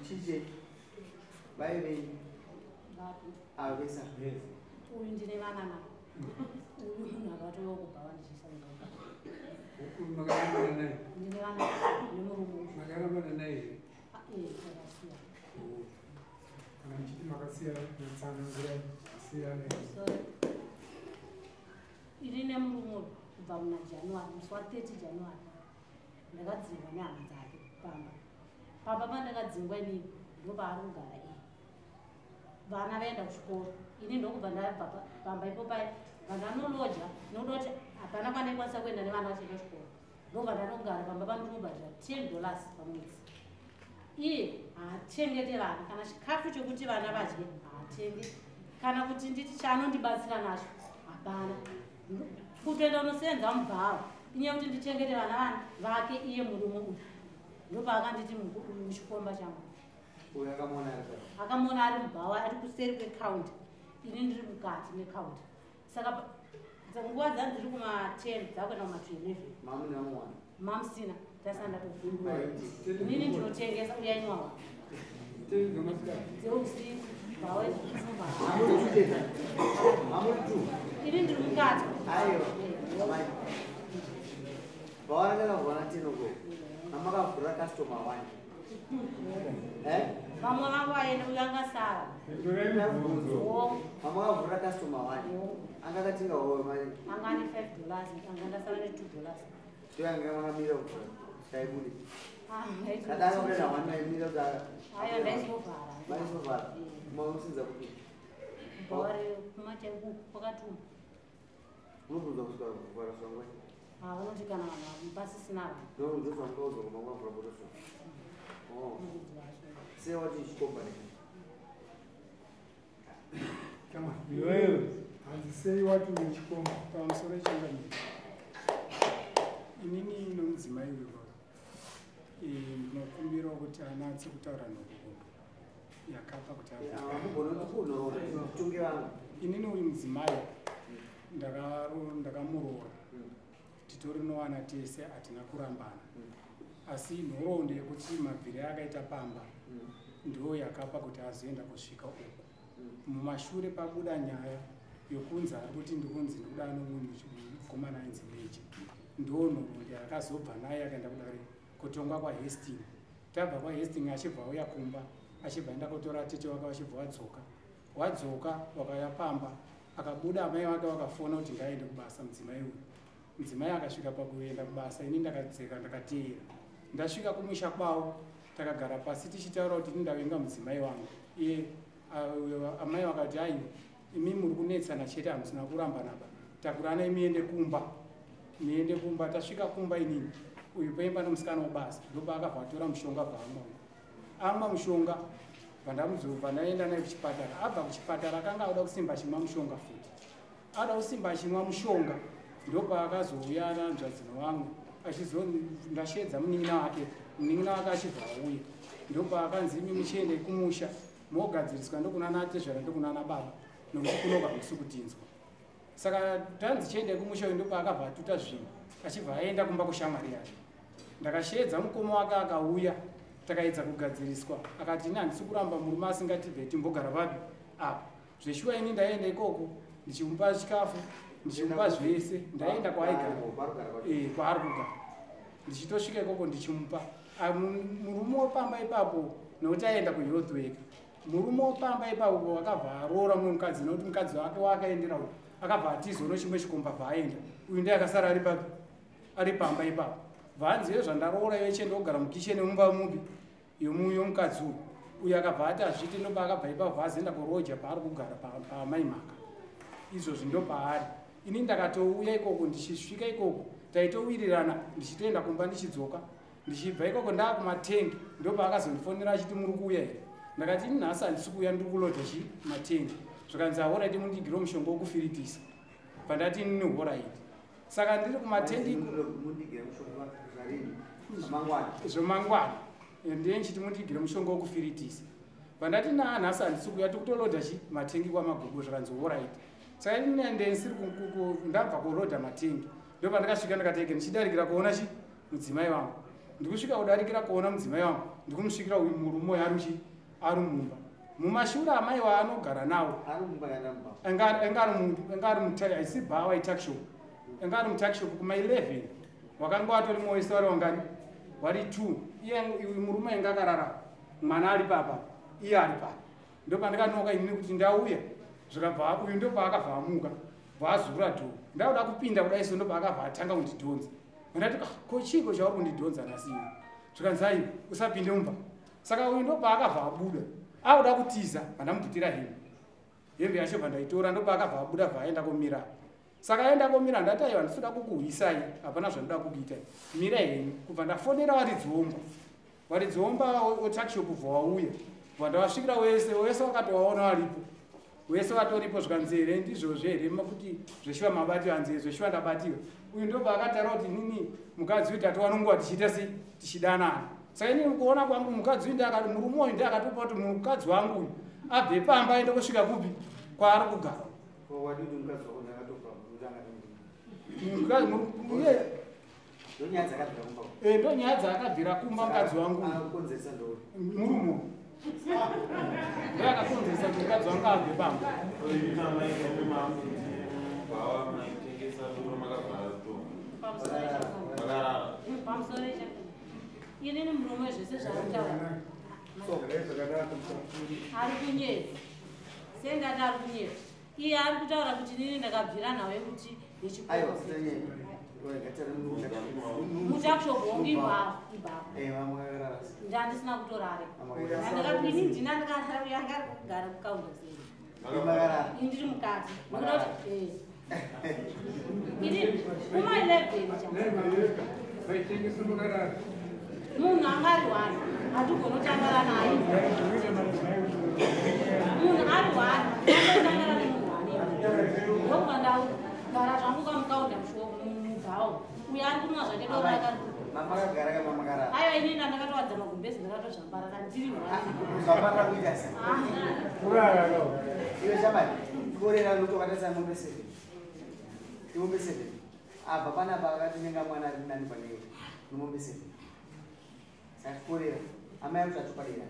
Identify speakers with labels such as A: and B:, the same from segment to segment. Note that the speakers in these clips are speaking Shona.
A: Chiche. Bye, baby. Ah, yes, yes.
B: Uyu ndine vana na. Uyu nakatoyo kubva vandichisanira.
C: Magana naye.
B: Ndine vana nemurume.
C: Magana mana naye.
B: Takasiya.
C: Kana mchiti makasiya natsanangira siyane.
B: Irine murume kubva muna January, musi wa 30 January. Ndakadzingwa nyama dzake pamba. Pamba pandakadzingwa inini ndopaari kugara iye. Vana vaenda kuchikoro. Ini ndokubva ndabva pamba ipo paya. Vandanolodya nodoti hapana kwandaikwanisa kuenda nevana vachienda kuchikoro. Ndobva ndanogara pamba pandinobhadhira $10 pamwedzi. Iye haatengete vana kana chikafu chokuti vana vadye haatenge. Kana kuti nditi chaanondibatsira nacho hapana. Kutoenda unosenza mubhawa. Inyaya kuti ndichengete vana vake iye murume uyu. Ndopaakanditi muchikomba changu.
A: Uyu
B: akamona ari mubhawa ari kuseri kwekaunta. Ini ndiri mukati mekaunta. Saka nguva dzangu dziri kuma-10 dzakuenda kuma-11.
A: Mamu namuwana.
B: Mamu sina tasanda kuvhurwa. Inini ndinotengesa uyainwawa. Dzeusiku bhawa ini ndiri mukati.
A: Ayo. Bhawa rakavhura tinoko. Amakavhura customer 1.
B: Vamwe vangu vaenda uyu angasara.
A: Amakavhura customer 1. Angakatenga howe mari.
B: Angani $5 angandasara ne$2.
A: Toyanga makamira kuvhura. Taibudi.
B: Kadanga
A: kuti wanaimira za.
B: Ayo ndaisovhara.
A: Ndaisovhara. Mausinza kuti.
B: Bhawari kumatengu kwakatuma.
A: Unobvunza kusvika kuvhara sangwa.
B: Vanoti kana vanhu pasisina vanhu.
A: No, ndozva ndaudzwa kumangwavhura bhotosho. Oh. Say what is Chikomba.
C: Come on. And say what is Chikomba. I'm sorry, Chikomba. Inini nomudzimai wewa. Ndinokumbira kuti anatse kutaura nokuhomba. Yakapa kuti inini uyu mudzimai ndakamuroora. Titori nowana tese hatina kurambana. Asi nhoroondo yekuti mabviri akaita pamba ndiyo yakapa kuti azoenda kusvika uku. Mumashure pabuda nyaya yokunzi ari kuti ndikunzi ndikuda nomunhu mukomana ainzi Meja. Ndiyo nhoroondo yakazobva naye akaenda kudare kutongwa kwaHastings. Tabva kwaHastings achibva auya kumba, achibva aenda kutora tete wake achibva wadzoka wakaya pamba, akabuda amai vake vakafona kuti ngaende kubasa mudzimai uyu. Mudzimai akasvika pakuenda kubasa, ini ndakadzeka ndakateera. Ndasvika kumusha kwavo, takagara pasi tichitaura kuti ndavenga mudzimai wangu. Iye amai vakati aiwa, imi muri kunetsana chete hamusina kurambana ba. Takurana imiende kumba. Miende kumba, tasvika kumba inini. Uyu paimba nomusikana webasa, ndopa akabva atora mushonga bvaamwa. Amwa mushonga, vandamuzobva ndaenda naye kuchipatara. Abva kuchipatara akanga auda kusimba achimwa mushonga futi. Ada kusimba achimwa mushonga. Ndopa akazouya nanzvadzino wangu ndashedza munin'ina wake achibva auya. Ndopa akanzi imi muchiende kumusha mogadziriswa ndokuna natezvara ndokuna nababa nokuti kunoga musi kutinzwa. Saka tanzi chiende kumusha uyu ndopa akabva atuta zvinhu achibva aenda kumba kushamwari yake. Ndakashedza mukoma wake akauya takaedza kugadziriswa. Akati ini handisi kuramba murume asingatibve timbogara papi apa. Zveshuwa ini ndaenda ikoko ndichimupa chikafu ndichimupa zvese ndaenda kwaaigara kwaari kugara ndichitosvika ikoko ndichimupa murume wepamba ipapo nokuti aenda kuhealthwork. Murume wepamba ipapo wakabva aroora mumwe mukadzi nokuti mukadzi wake waakaendera uyu akabva atizono chimwe chikomba bvaaenda. Uyu ndiye akasara ari papi ari pamba ipapo. Bvanzi iyo zvandaroora iyo ichienda kugara mukicheni mumba mupi yomukadzi uyu. Uyu akabva ati azviti ndopa akabva ipapo azoenda kuroja paari kugara pamaimaka. Izvozvi ndo paari. Ini ndakatouya ikoko ndichisvika ikoko taitowirirana ndichitoenda kumba ndichidzoka. Ndichibva ikoko ndaakumatengi ndopa akazondifonera achiti muri kuuya here. Ndakati ini nhasi handisi kuuya ndiri kulodha matengi. Zvikanzi alright mundigire mushonga wokufiritisa. Pandati ini alright. Saka ndiri kumatengi zvomangwana ndiye nchiti mundigire mushonga wokufiritisa. Pandati nhasi handisi kuuya tikutolodha matengi kwamagogo. Zvikanzi alright. Saka ini ndisiri ndabva kurodha matengi. Ndopa ndakasvika ndakatege ndichidarikira kuona mudzimai wangu. ndikusvika kudarikira kuona mudzimai wangu ndikumusvikira uyu murume ari mumba. Mumashure amai waanogara nawo engari mutari aisi bhawa itakshop engari mutakshop kuma 11 wakanga watori moisa wari wangani wari 2 iye murume ainge akarara mwana ari papa iye ari papa ndopandikanoka inini kuti ndauya zvikabva uyu ndopaakabva amuka bvaazvura dhoo ndauda kupinda kudaiso ndopaakabva atanga kundidhonza ndati ko chiko chauri kundidhonza nasiyo zvikanzai usapinde mumba saka uyu ndopaakabva abuda auda kutiza vandamubvutira hembe yacho vandaitora ndopaakabva abuda bvaenda komira saka aenda komira ndati aiwa ndisuda kukuhwisai hapana zvanoda kukuita mira henyu kubva ndafonera wari dzomba wetakshop bva wauya bva ndavasvikira wese wakatowaona waripo wese watoripo zvikanzere ndizvozvo here kuti zveshiva mabatiwa hanze zveshiva ndabatiwa uyu ndobva akataura kuti nini mukadzi uyu tatowanonguva tichiita sei tichidanana saka inini kuona kwangu mukadzi uyu ndakati murume uyu ndakatopa kuti mukadzi wangu uyu abve pamba aende kusvika kupi kwaari kugara ndonyaya dzaakabvira kumba mukadzi wangu murume ndakakonzesa kuti mukadzi wangu abve pamba
B: inini murume zvese zvaataura ari kunyeva sendati ari kunyeva iye ari kutaura kuti nini ndakabvira nawe kuti mutakshop wangu ibhapo ndandisina kutorare ndakapini ndina ndikayanga kugara kukaunda sei indiri mukati ini kuma 11 munhu angari wani hatigonotangara naye munhu ari wani atotangara nemunhu wani ndokubva ndagara zvangu kamukaunda mubhawo uyo ari kunwa zvake doraka aiwa inini ndakatowadza magumbezi ndakatozvambarara ndiri
A: mwani abva panapa akatinyenga mwana ari nani panewe nomombe 7 sakukorera amai akuti atupadera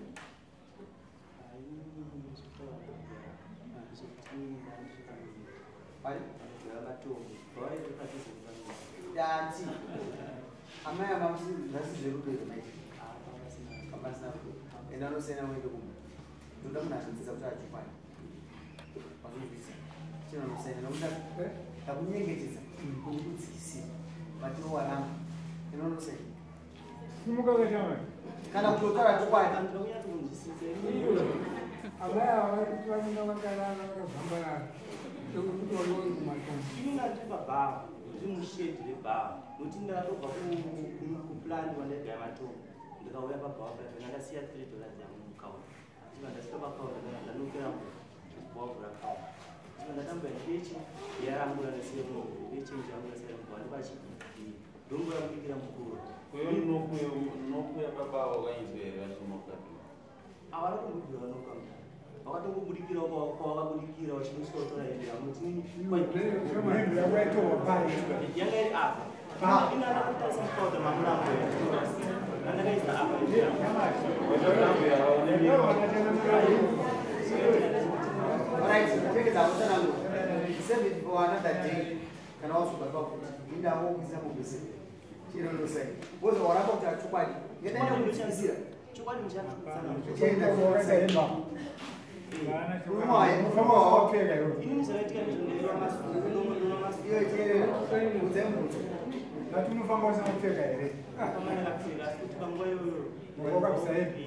A: dati amai amazvazizverupero apasina ende anosiyana uende kumba ndoda munhu azvinzisa kuti achupani pazozvisa chino anosiyana nokuda takunyengetedza kuti kudzikisira matinowaramba inonosiyana kana kutotaura chokwadi
D: mushedhi rebhaa nokuti ndakatobva kuplani wandagaya matombo ndikauya pabhawa paa ndakasiya $3 yangu mukaunda tika ndasvika pakaunda ndanokera bwavhura kaunda tika ndatambura nebechi yarangura nesemo bechenji yangu yasairangua ndipachii ndongo yakubikira mukuru
E: nokuya pabawa wainzwere vachimokati
D: avana kundibvira vanokanga vakatongobudikira kwavakabudikira vachinosikotora endera yanga iri apa inanaatasikauta mamurambo andakaisa apa
A: kana wasvika indawokuisa mubese chinonosai boza waramba kuti achokwadi ngedaenda kudzikisira
D: chokwadi
C: atinofamba usina kupfeka here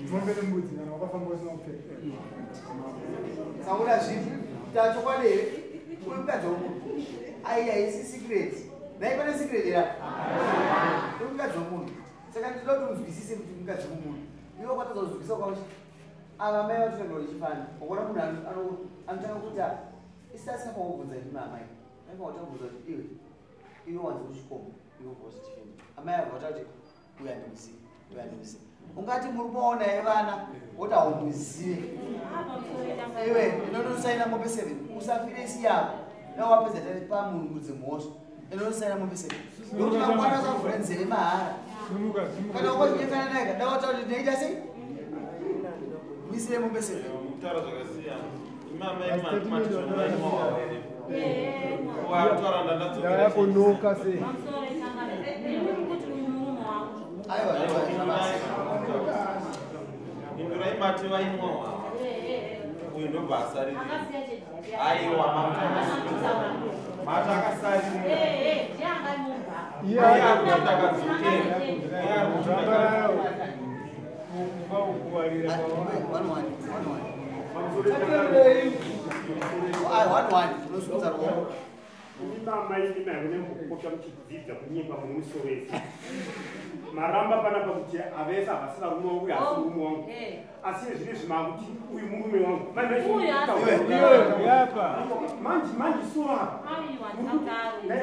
C: tinombere mbudzi kana wakafamba usina kupfeka
A: sakuda zvipi tachokwadi here uri mukadzi womunhu aisi secret nai pane secret era uri mukadzi womunhu saka ndinoda kuti unzwisise kuti mukadzi womunhu iwe kwatadza kuzwisisa kwauti ava mai vatotanga vachifana wakuona munhu anotanga kuti isitasina kwakubvunza ndimi amai aifa watambudza kuti iwe wanzi kuchikomba iwe positifeni amai abva vata kuti uyandimuzive ungati muri kumaona evana woti haumuzive iwe inotosaina mombe 7 usafire isi yako nawapedza tari pamunhu dzemhosva inotosaina mombe 7 nokuti mangwana asavhura nzeve mahara Kana ukonyekana naye dawata kuti ndaita sei? Misire mumbese.
E: Mutara zvakasiyana. Imama imama zvinowawa here. Watwara ndandatsoka.
F: Yakonoka sei.
A: Aiwa.
E: Indura imati vaimwawa. Uyu ndobasa riri. Aiwa mamutara. Mata akasarira.
F: maramba panapa kuti avesa vasina rume wangu asi rume wangu asi zviri zvimakuti uyu murume wangu manje sura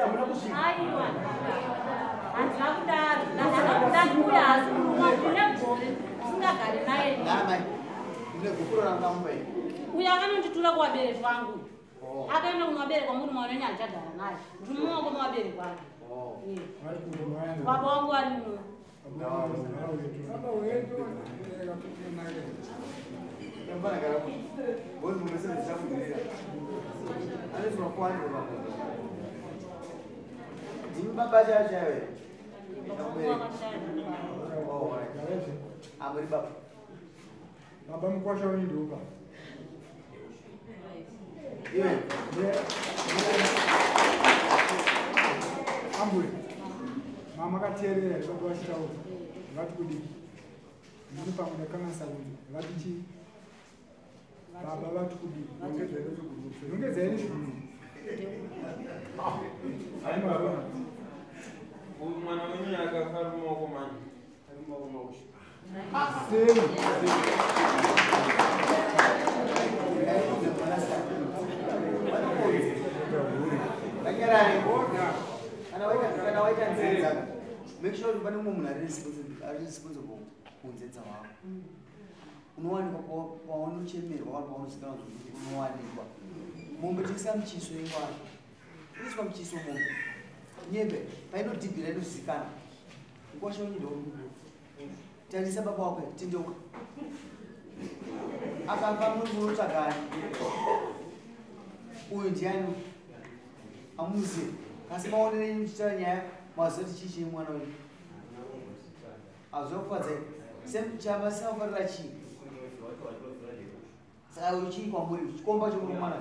F: amuna kusvika
B: uyo akanonditura kuvabereki vangu akaenda kumabereka muri mwana nyachagara naye ndimumoko muvabereki vangu baba wangu ari muno
A: baba chachawe amuri baba
F: baba mukwasha wendoka
A: iwe
F: ambule mama kateerera baba wachitaura ngati kudii ndiri pamwe ndakanasa kuti ngati chi baba vati kudii nongedzai nezvikuru
E: Ai baba. Mwana wenyu akafa rumaoko manje. Ari rumaoko mausha.
F: sei
A: kana waita nzeve dzaka make sure kuti pane mumwe munhu arisikunze kunzenza wako unowanikwa paunochemerwa kana paunozikanwa kuti unowanikwa mombe tikisa muchiso ingwana iniswa muchiso mombe nyembe painodhibhira inozikana nguwasha unyidwa tarisa baba wako tindeuka akafa muri munotsvagani uyu ndiani amuzive asi maonere muchitaura nyaya mazoti chichi mwana wenyu azokufadzai chama sinakufarira chii saka uchii kwamuri chikomba chomuri mwana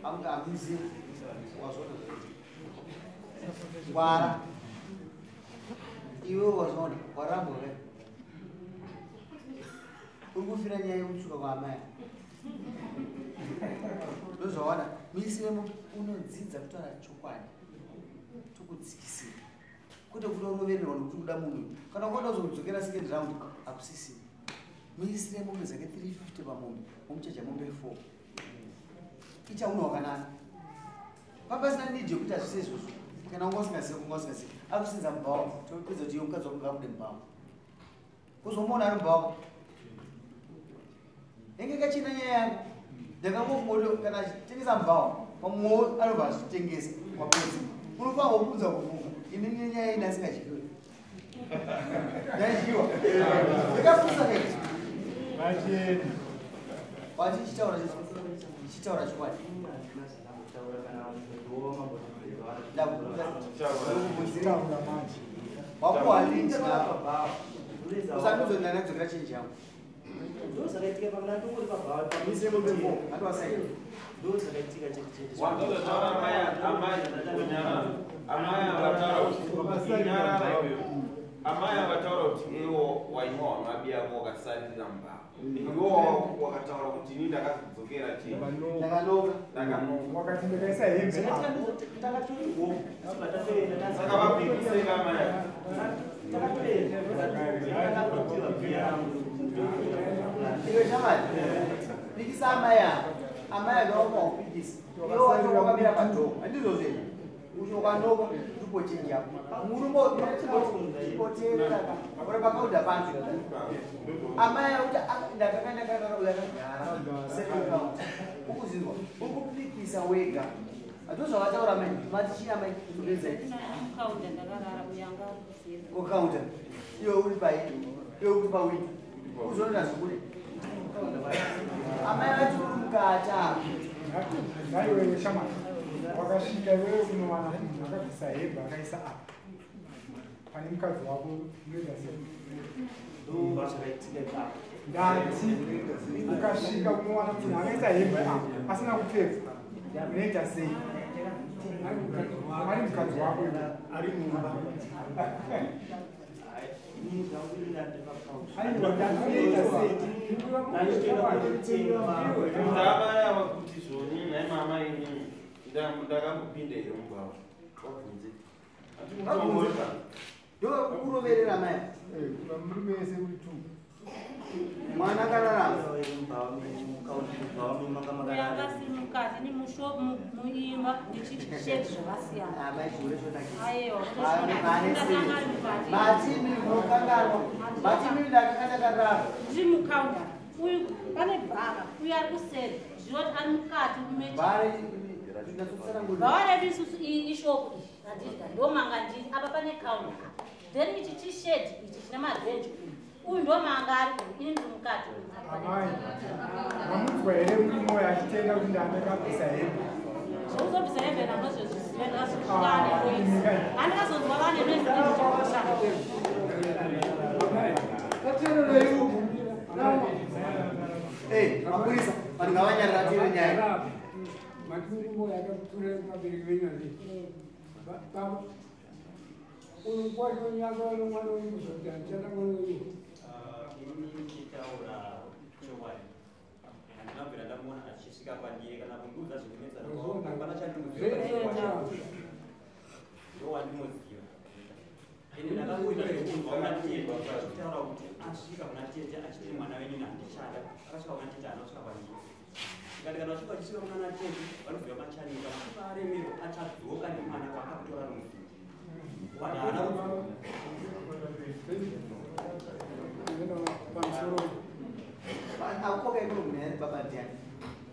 A: amuzive wazona ngwara iwe wazona warambore uri kufira nyaya yekutsuka kwaamaya ndozvaona misiremo unodzidza kutaura chokwadi tokudzikisira kwete kutorovererwa nokuti kuda munhu kana kuoda kuzodzokera second round hakusisiri muisire mombe dzake 350 pamombe omuchaja mombe 4 ichauna wakanaka papasina nidi yekuti azvise izvozvo kana unga usingazivi kunga usingazivi akusinza mubva wako topedza kuti yomukadzi wakunga akude mubva wako kuzomuona ari mubva wako enge kachina nyaya yangu ndakangofunga kana achitengesa mubva wako pamwewo anobva achitengesa mapedzi unofanwa kubvunza kufunga inini nyaya ine asingadyiwe ndadyiwa ndakafusa kaiti wati chitaura chokwadi wakuhalindi usanuzonana kudzokera chenji yangu
E: amai akataura kuti iwo waimwa wamabiyako wakasarira mbava iwo wakataura kuti ini ndakazodzokera chii
F: wakati ndakaisa hembe
E: saka vapikiseka amai
A: iwe shamari pikisa amaya akaoma kupikisa iwe watokamira padhoo handizozveni uchokandoka ndipochenji yako murumotipoteera uri pakaudha panzi amaya kuti ndakakandakara uyakagara sekaunt ukuzinzwa uri kupikisa wega Atozo wataura mai matichina mai kudeza iti.
B: Kaunda ndakarara uyanga kusema.
A: Ko kaunda. Iyo uri pai. Iyo uri pa window. Uzonda zikule. Amai ati mukata.
F: Ngai wewe shama. Wakashika wewe kunowana akabisa heba akaisa apa. Pane mukadzi wako unoita sei? Ndati ukasvika unowana kuti akaisa hembe apa asina kupfeka unoita sei? Ari mukadzi wako ari mumba.
E: Ndabaya kuti zvoni nai mama ini ndakambopinda iro mugwavo wabvunze atimutomboka
A: Ndo kuroverera mai.
F: Murume wese uri tu.
A: Mwana kararama.
B: Uyanga simukati ni mushopu muimba ndichisheti zvakasiyana.
A: Amai zvure zvonakisa.
B: Aiwa.
A: Matimi mukangarwa. Matimi ndakakandakarara.
B: Ndiri mukaunda. Uyu pane bhara. Uyu ari kuseri. Zvinoti ari mukati kumechi.
A: Bhara
B: Bhara redu isusu ishopu iyi. Radidya. Ndomanga ndiri. Apa pane kaunda. Then ichi chisheti ichi chine marenji. Uyu ndomanga ari. Ini ndiri mukati.
F: Amai. Vamudzwa here murimo yachitenda kuti ndandakabvisa hembe.
B: Uzobvisa hembe nangozvezviziva ndakasvikane noisi. Handikazonzwa vane noisi ndichikusha.
A: Mapurisa, vanhu ngavanyarira tiri nyaya.
G: Matumbo yakakutura kumabereki venyu handii. Baba, uyu kwacho nyaka mwana wenyu kuzoti handichada mwana wenyu.
D: Ndichitaura chokwadi. Handinabvira ndamuona achisvika pandiri kana kundiudza zvinonetsa pana chandinoziva. Ndowandinoziva. Ende ndakangoita zvekunzwa kuna tete achitaura kuti asvika kuna tete achiti mwana wenyu handichada. Akasvika kuna tete anosvika pandiri. Tikati kana vasvika vachisvika kuna tete vanoziva machanika kuti aremero achadzoka nemwana waakakutora nomuziva. Wadana
C: pamusoro
A: Akoka ino mune baba ndiani.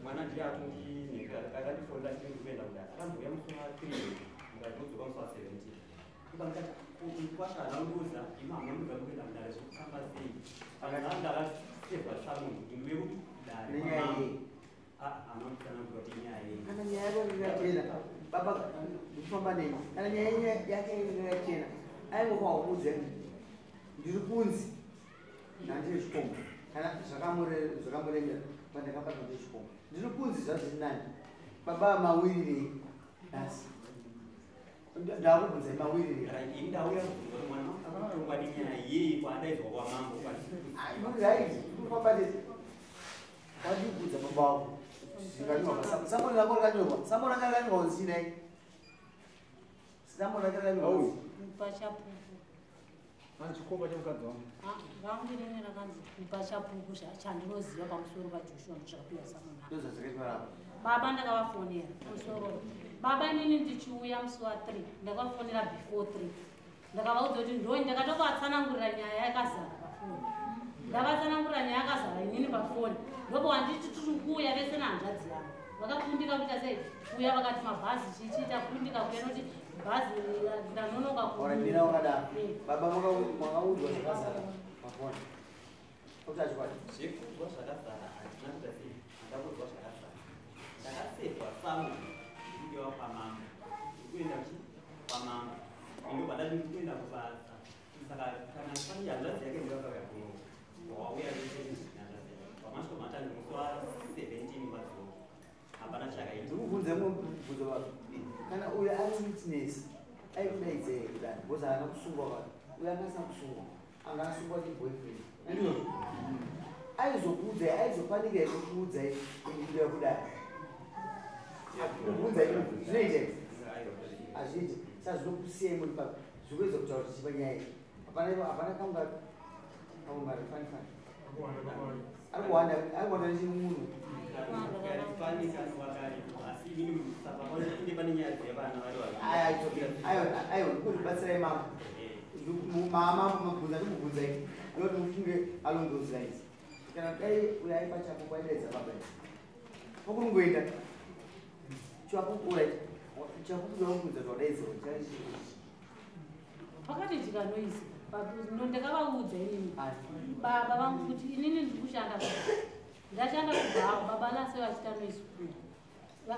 D: mwana ndiri atundii akandifonda ndikuenda kudai akambouya musi wa3 ndikadzoka musi wa17 ikandikati kuti kwasha anandiudza imama ndibva kuenda kudare zvekufamba sei akazaa ndakasevha samunhu ndiwe kuti dare
A: Nenyaya yei.
D: anonditsanangura kuti nyaya yei
A: Kana nyaya yako ingachena. Baba ndifamba nei. Kana nyaya yake ingachena. Aingopa umudze. Ndiri kunzi. Ndandiri Chikomba. Kana zvakamuremera pandakabata ndechikomba. Ndiri kunzi zvazviri nani. Baba mawirire asi. Ndakubvunza mawirire.
D: ini ndauya kubvunza kuti mwana akatongwa nenyaya yei kwaadaidzwa kwamambo
A: Right. Ndikufamba ndeti. Wandibvunza baba wako. Zvinganyorwa. Samoni rako rakanyorwa. Samoni ranga rakanyorwa kunzi chinai. Samoni ranga rakanyorwa kunzi.
B: Pachapupu.
G: Chikomba chemukadzi wangu.
B: Vangirine rakanzi pachapupu chandinoziva pamusoro paJoshua ndozvakapira Samona.
A: Ndozvazvakaitwa.
B: Baba ndakavafonera pamusoro. Baba inini ndichiuya musi wa3 ndakavafonera before 3. Ndakavaudza kuti ndoni ndakatovatsanangurira nyaya yakazara pafoni. Ndavatsanangurira nyaya yakazara inini pafoni. Ndopo wanditi tiri kuuya vese nehanzvadzi yangu. Vakakundika kuita sei? Kuuya vakati mabhazi chichiita kundika kuuya noti bhazi ndanonoka
A: Ora ndina wakadaro. Baba makaudzwa zvakazara pafoni. Utachikwadi.
D: zvekudzwa zvakazara handina kuita sei handakudzwa zvakazara ndakasevha samunhu ndichidiwa kwamama ndikuenda kwamama indobva ndati ndikuenda kubasa saka kana pane hanzvadzi yake ndikakagakuno wauya pamasvika matanzi musi wa17 madzoka hapana chakaita
A: Ndikubvunze mubvunzo wako. Kana uyo ari witness aikudaidze kudai because haana kusungwa vanhu. Uyo akasina kusungwa. Anga asungwa ndiboyfriend. Ndizvo. Aizokuudzai aizopanika ekukuudzai ndikuda kudai. Kubvunza izvozvo zvinoita here? Hazviiti. Saka zvinokusiyai muri papi. Zvikuedza kutaura kuti chipa nyaya iyi. Hapana kaungari fani fani. Ari kuwanda nechimunhu. Aiwa ndikutibatsirai mama. Mama mabvunza ndimubvunzai. Noti mufunge alondoza idzi. Kana dai uyai pachapo kwaidedza baba. Pokurungoenda. Chiwapo urai.
B: Pakaitika noise ndakavaudza inini baba vangu kuti inini ndikushanda ndashanda kubva baba lase vachita noise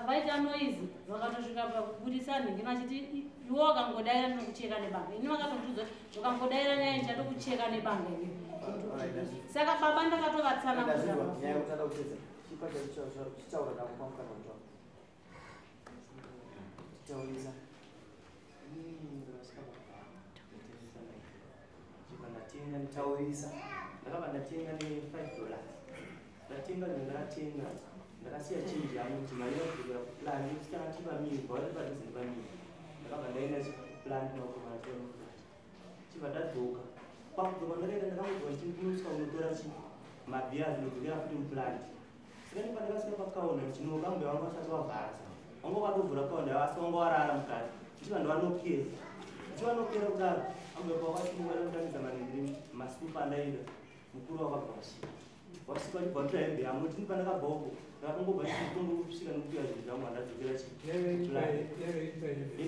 B: vaita noise vakatosvika pakubudisa nhingino achiti iwo wakangodaira nokucheka nebanga ini vakatobvudza ukangodaira nyaya ndichada kucheka nebanga ini saka baba ndakatovatsanangura
A: taurisa
D: ndakabva ndatenga ne$5 ndatenga ndakatenga ndakasiya chinji yangu kuti mari yokugura kupulani kusitanga chipamiri bva vari padhuze nepamiri ndakabva ndaenda chipulani makomaato chibva ndadzoka pakudzoka ndakaenda ndakangodzwa ndichinosvika unotora mabhiya zvinodzokera futi mupulani saka ndipa ndakasvika pakaunda chinhu kambe wangu vasati wavhara wangu wakatovhura kaunda asi wanga warara mukati ndichiva ndavanokera ndichivanokera kudaro ambepakwatimuvanomutamiza maningiri masiku pandaida mukuru wakabva wasvika wasvika chibva ndotora hembe yangu kuti ndipa ndakabva uko ndakatongobva chitongokusvika nekupiwa zvinhu zvangu handadzokera chipulani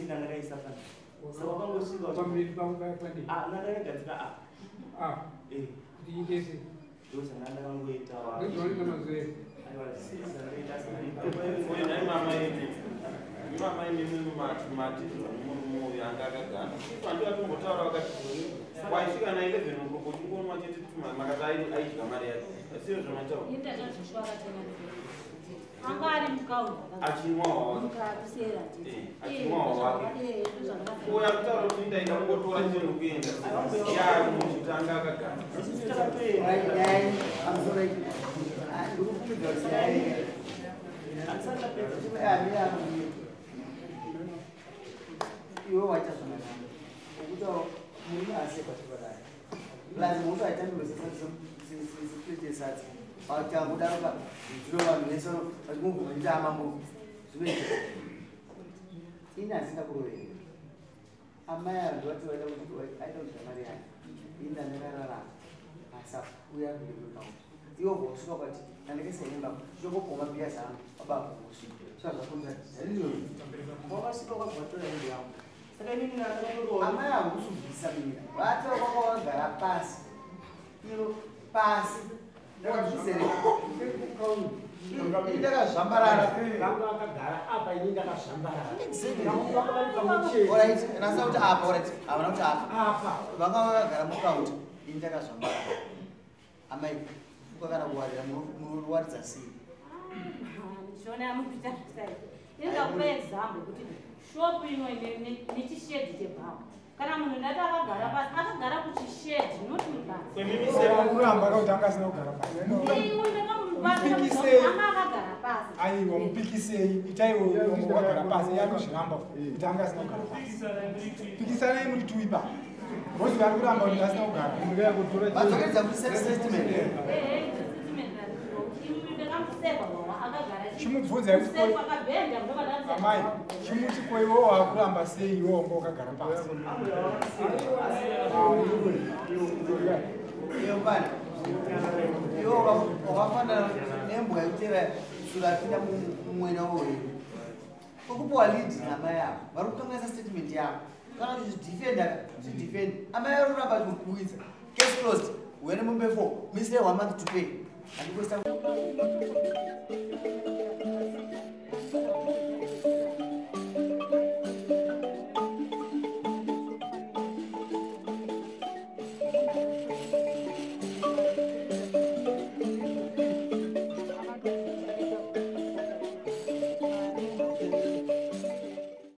D: ndakaisa pana saka wakangosvika nandaregadzika ndosanga ndakangoitawa
E: mama imimi mati murumu yanga akagana andikatombotaura wakati waisvika na 11 o'clock uchingonwa chete makati aidya mari yacho asiyo zvamataura achimwawa uya kutaura kuti ndaida kungotora chinhu kuenda yamuchitanga akagana
A: iwe waita zvakanaka ukuti munhu asekwatikwadai plus munhu aitandirosesadzisikritisatsi patangodaroka zvino vanhu vese vachimubvumanyitama zvinoita ini hasina kurovera amai andivati vaita aita kuti mari yake ini ndandakararama asa uya kueekauti iwo bvosvika kwati ndandikasaimba chokopoma bhiya zangu babavosvika zvazvakonzaiwakasvika kwagwatora indi yangu saka inini amai angu kusubvisa mina vatora kwakavagara pasi iro pasi ndakazvambarara nasina kuti apa havana kuti apa vanga vakagara mukauti ini ndakazvambarara amai kwakana kuwarira munowaridza sei
B: ndingakupa example kuti shopu ino nechishedhi chebhamu kana munhu ndati akagara pasi akagara kuchishedhi noti
F: mukuramba kauti anga asina kugara
B: pasiama akagara pasi
F: aiwa mupikisei itaiwo wagara pasi yakuzviramba kuti anga asina kugara pasi pikisanai muri tuipa bosi vari kuramba kuti asina kugara
A: vadzokeredza kuti sestatement
F: chimubvunza amai chimuti koiwo wakuramba sei iwo wanga wakagara pasi
A: iwo wakafanana nembwa yaitera surapinda mumwena woyo ukupiwa lead namai avo vari kutongaisa statement yavo kana zvidefend amai vari kuramba kukuidza case closed wene mumbe 4 misire 1 month to pay.